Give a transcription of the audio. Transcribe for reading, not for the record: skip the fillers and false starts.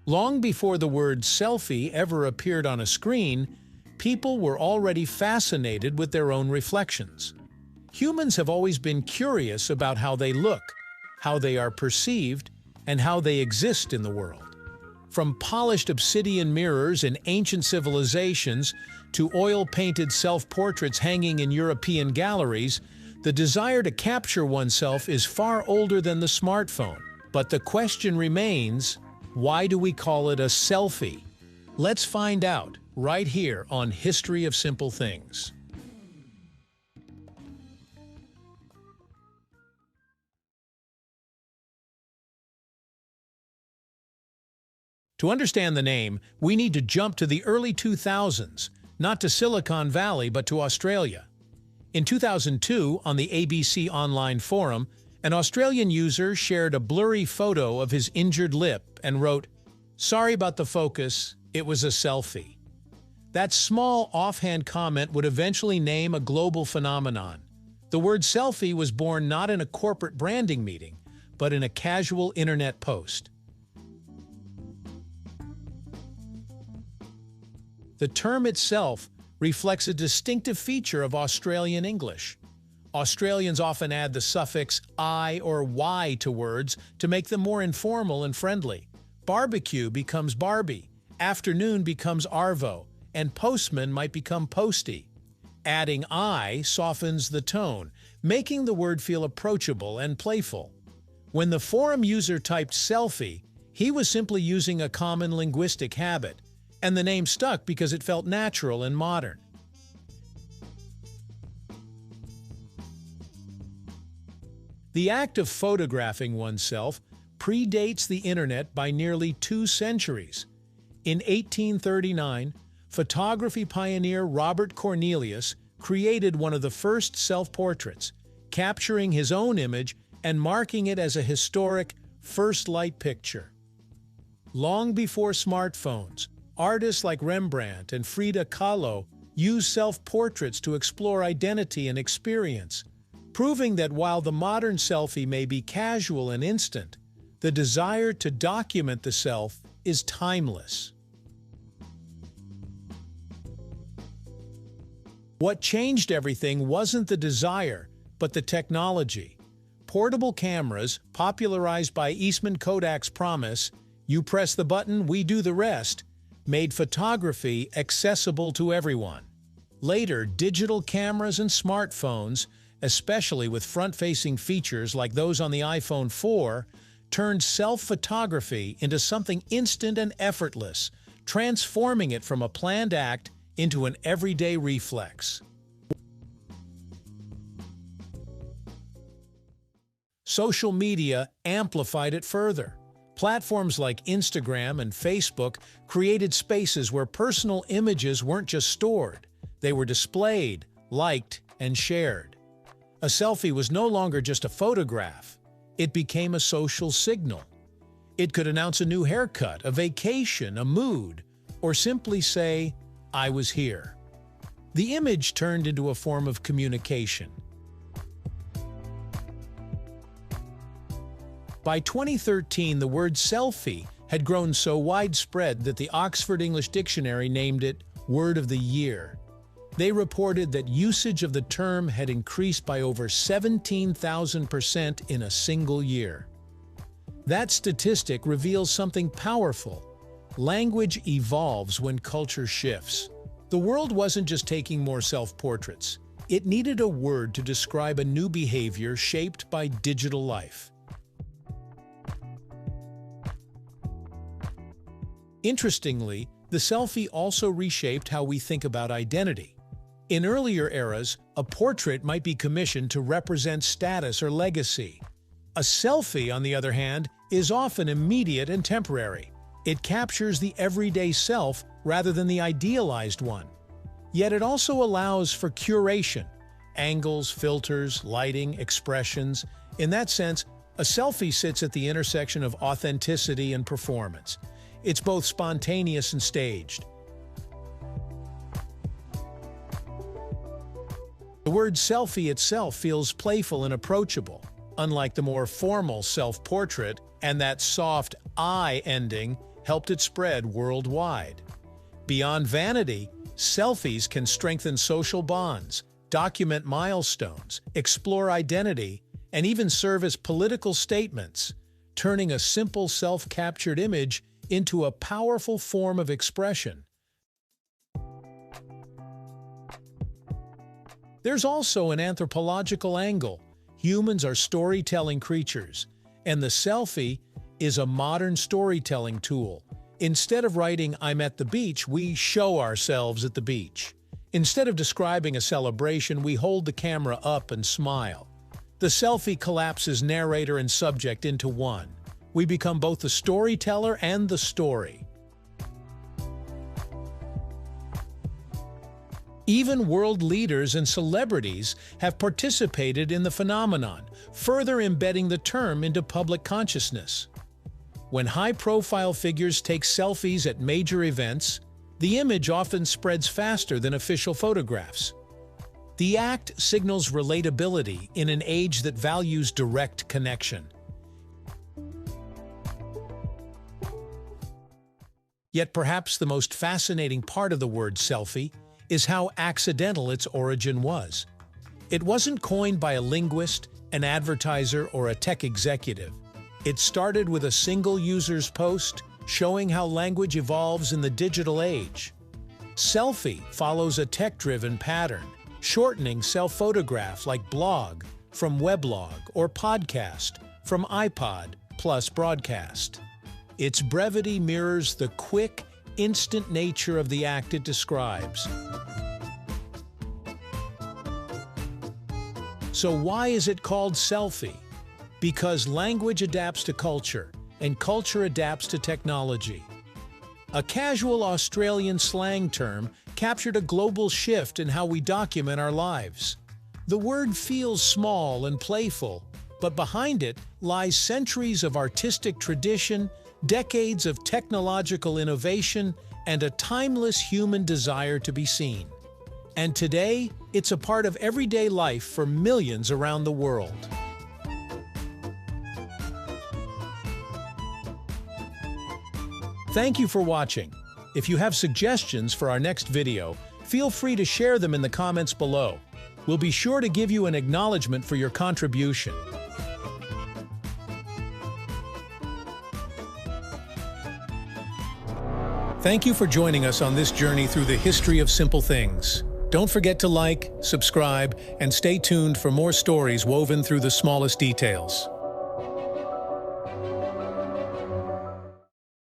Long before the word selfie ever appeared on a screen, people were already fascinated with their own reflections. Humans have always been curious about how they look, how they are perceived, and how they exist in the world. From polished obsidian mirrors in ancient civilizations to oil-painted self-portraits hanging in European galleries, the desire to capture oneself is far older than the smartphone. But the question remains, why do we call it a selfie? Let's find out right here on History of Simple Things. To understand the name, we need to jump to the early 2000s, not to Silicon Valley but to Australia. In 2002, on the ABC Online Forum, an Australian user shared a blurry photo of his injured lip and wrote, "Sorry about the focus, it was a selfie." That small offhand comment would eventually name a global phenomenon. The word selfie was born not in a corporate branding meeting, but in a casual internet post. The term itself reflects a distinctive feature of Australian English. Australians often add the suffix "I" or "y" to words to make them more informal and friendly. Barbecue becomes Barbie, afternoon becomes Arvo, and postman might become Posty. Adding "I" softens the tone, making the word feel approachable and playful. When the forum user typed selfie, he was simply using a common linguistic habit, and the name stuck because it felt natural and modern. The act of photographing oneself predates the internet by nearly 2 centuries. In 1839, photography pioneer Robert Cornelius created one of the first self-portraits, capturing his own image and marking it as a historic first-light picture. Long before smartphones, artists like Rembrandt and Frida Kahlo used self-portraits to explore identity and experience, proving that while the modern selfie may be casual and instant, the desire to document the self is timeless. What changed everything wasn't the desire, but the technology. Portable cameras, popularized by Eastman Kodak's promise, "You press the button, we do the rest," made photography accessible to everyone. Later, digital cameras and smartphones, especially with front-facing features like those on the iPhone 4, turned self-photography into something instant and effortless, transforming it from a planned act into an everyday reflex. Social media amplified it further. Platforms like Instagram and Facebook created spaces where personal images weren't just stored, they were displayed, liked, and shared. A selfie was no longer just a photograph, it became a social signal. It could announce a new haircut, a vacation, a mood, or simply say, "I was here." The image turned into a form of communication. By 2013, the word selfie had grown so widespread that the Oxford English Dictionary named it Word of the Year. They reported that usage of the term had increased by over 17,000% in a single year. That statistic reveals something powerful. Language evolves when culture shifts. The world wasn't just taking more self-portraits. It needed a word to describe a new behavior shaped by digital life. Interestingly, the selfie also reshaped how we think about identity. In earlier eras, a portrait might be commissioned to represent status or legacy. A selfie, on the other hand, is often immediate and temporary. It captures the everyday self rather than the idealized one. Yet it also allows for curation, angles, filters, lighting, expressions. In that sense, a selfie sits at the intersection of authenticity and performance. It's both spontaneous and staged. The word selfie itself feels playful and approachable, unlike the more formal self-portrait, and that soft "I" ending helped it spread worldwide. Beyond vanity, selfies can strengthen social bonds, document milestones, explore identity, and even serve as political statements, turning a simple self-captured image into a powerful form of expression. There's also an anthropological angle. Humans are storytelling creatures, and the selfie is a modern storytelling tool. Instead of writing, "I'm at the beach," we show ourselves at the beach. Instead of describing a celebration, we hold the camera up and smile. The selfie collapses narrator and subject into one. We become both the storyteller and the story. Even world leaders and celebrities have participated in the phenomenon, further embedding the term into public consciousness. When high-profile figures take selfies at major events, the image often spreads faster than official photographs. The act signals relatability in an age that values direct connection. Yet perhaps the most fascinating part of the word selfie is how accidental its origin was. It wasn't coined by a linguist, an advertiser, or a tech executive. It started with a single user's post, showing how language evolves in the digital age. Selfie follows a tech-driven pattern, shortening self-photograph like blog from weblog or podcast from iPod plus broadcast. Its brevity mirrors the quick, instant nature of the act it describes. So why is it called selfie? Because language adapts to culture, and culture adapts to technology. A casual Australian slang term captured a global shift in how we document our lives. The word feels small and playful, but behind it lies centuries of artistic tradition, decades of technological innovation, and a timeless human desire to be seen. And today, it's a part of everyday life for millions around the world. Thank you for watching. If you have suggestions for our next video, feel free to share them in the comments below. We'll be sure to give you an acknowledgement for your contribution. Thank you for joining us on this journey through the history of simple things. Don't forget to like, subscribe, and stay tuned for more stories woven through the smallest details.